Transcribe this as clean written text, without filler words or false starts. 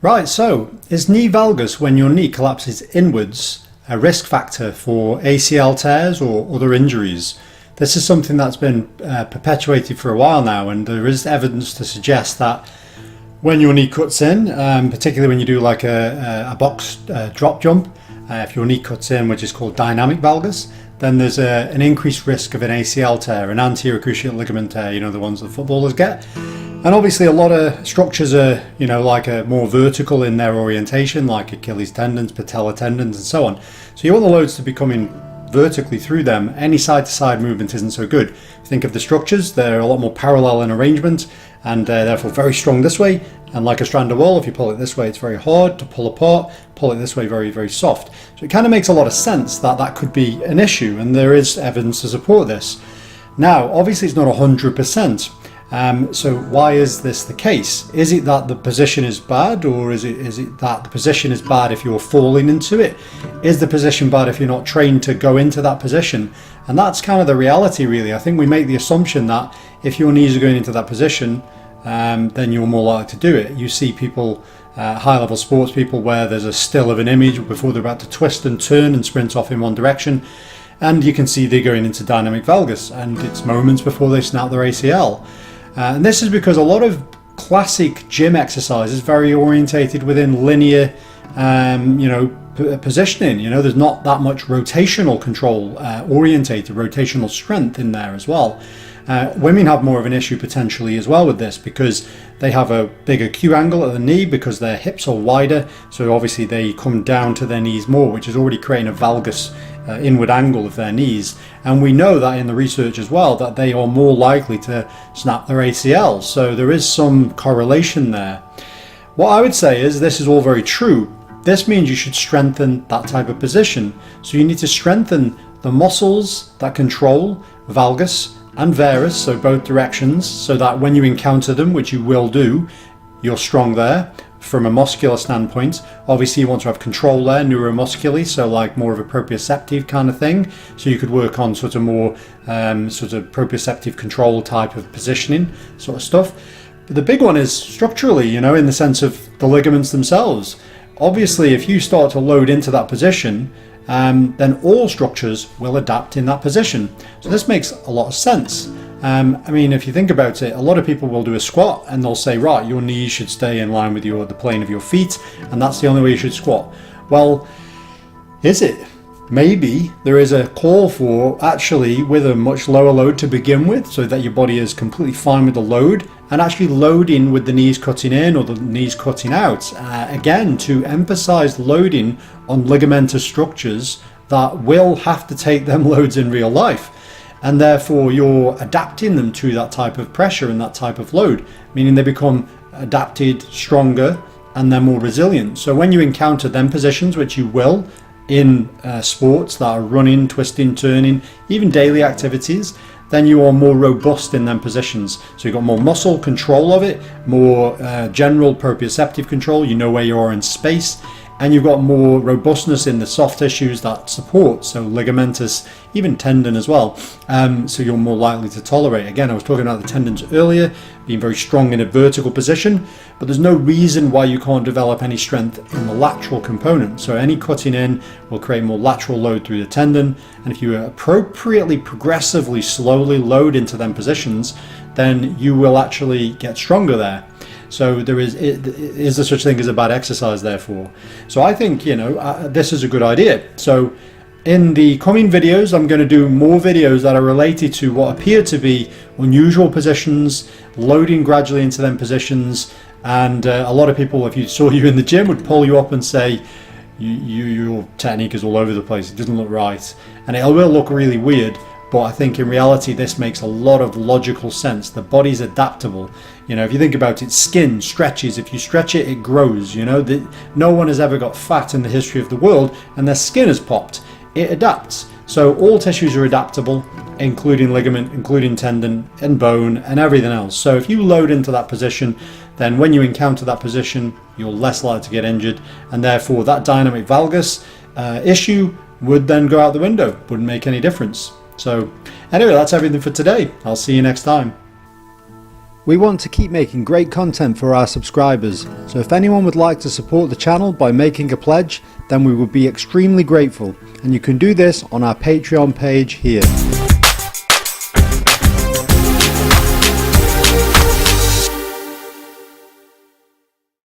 Right, so is knee valgus when your knee collapses inwards a risk factor for ACL tears or other injuries? This is something that's been perpetuated for a while now, and there is evidence to suggest that when your knee cuts in, particularly when you do like a box drop jump, if your knee cuts in, which is called dynamic valgus, then there's an increased risk of an ACL tear, an anterior cruciate ligament tear, you know, the ones that footballers get. And obviously a lot of structures are, you know, like a more vertical in their orientation, like Achilles tendons, patella tendons, and so on. So you want the loads to be coming vertically through them. Any side-to-side movement isn't so good. If you think of the structures, they're a lot more parallel in arrangement, and therefore very strong this way. And like a strand of wool, if you pull it this way, it's very hard to pull apart. Pull it this way, very, very soft. So it kind of makes a lot of sense that that could be an issue, and there is evidence to support this. Now, obviously it's not 100%. So why is this the case? Is it that the position is bad, or is it that the position is bad if you're falling into it? Is the position bad if you're not trained to go into that position? And that's kind of the reality, really. I think we make the assumption that if your knees are going into that position, then you're more likely to do it. You see people, high-level sports people, where there's a still of an image before they're about to twist and turn and sprint off in one direction, and you can see they're going into dynamic valgus, and it's moments before they snap their ACL. And this is because a lot of classic gym exercise is very orientated within linear, positioning. You know, there's not that much rotational control, orientated rotational strength in there as well. Women have more of an issue potentially as well with this, because they have a bigger Q angle at the knee because their hips are wider, so obviously they come down to their knees more, which is already creating a valgus inward angle of their knees. And we know that in the research as well, that they are more likely to snap their ACL, so there is some correlation there. What I would say is this is all very true. This means you should strengthen that type of position. So you need to strengthen the muscles that control valgus and varus, so both directions, so that when you encounter them, which you will do, you're strong there from a muscular standpoint. Obviously you want to have control there neuromuscularly, so like more of a proprioceptive kind of thing, so you could work on sort of more sort of proprioceptive control type of positioning sort of stuff. But the big one is structurally, you know, in the sense of the ligaments themselves. Obviously if you start to load into that position, then all structures will adapt in that position. So this makes a lot of sense. I mean, if you think about it, a lot of people will do a squat and they'll say, right, your knees should stay in line with the plane of your feet, and that's the only way you should squat. Well, is it? Maybe there is a call for actually with a much lower load to begin with, so that your body is completely fine with the load, and actually loading with the knees cutting in or the knees cutting out, again to emphasize loading on ligamentous structures that will have to take them loads in real life, and therefore you're adapting them to that type of pressure and that type of load, meaning they become adapted, stronger, and they're more resilient. So when you encounter them positions, which you will in sports that are running, twisting, turning, even daily activities, then you are more robust in them positions. So you've got more muscle control of it, more general proprioceptive control, you know where you are in space, and you've got more robustness in the soft tissues that support, so ligamentous, even tendon as well. So you're more likely to tolerate. Again, I was talking about the tendons earlier, being very strong in a vertical position, but there's no reason why you can't develop any strength in the lateral component. So any cutting in will create more lateral load through the tendon, and if you appropriately, progressively, slowly load into them positions, then you will actually get stronger there. So there is there such thing as a bad exercise, therefore. So I think, you know, this is a good idea. So in the coming videos, I'm going to do more videos that are related to what appear to be unusual positions, loading gradually into them positions, and a lot of people, if you saw you in the gym, would pull you up and say, your technique is all over the place, it doesn't look right, and it will look really weird. But I think in reality this makes a lot of logical sense. The body's adaptable. You know, if you think about it, skin stretches. If you stretch it, it grows. You know, no one has ever got fat in the history of the world and their skin has popped. It adapts. So all tissues are adaptable, including ligament, including tendon and bone and everything else. So if you load into that position, then when you encounter that position, you're less likely to get injured, and therefore that dynamic valgus issue would then go out the window. Wouldn't make any difference. So anyway, that's everything for today. I'll see you next time. We want to keep making great content for our subscribers, so if anyone would like to support the channel by making a pledge, then we would be extremely grateful, and you can do this on our Patreon page here.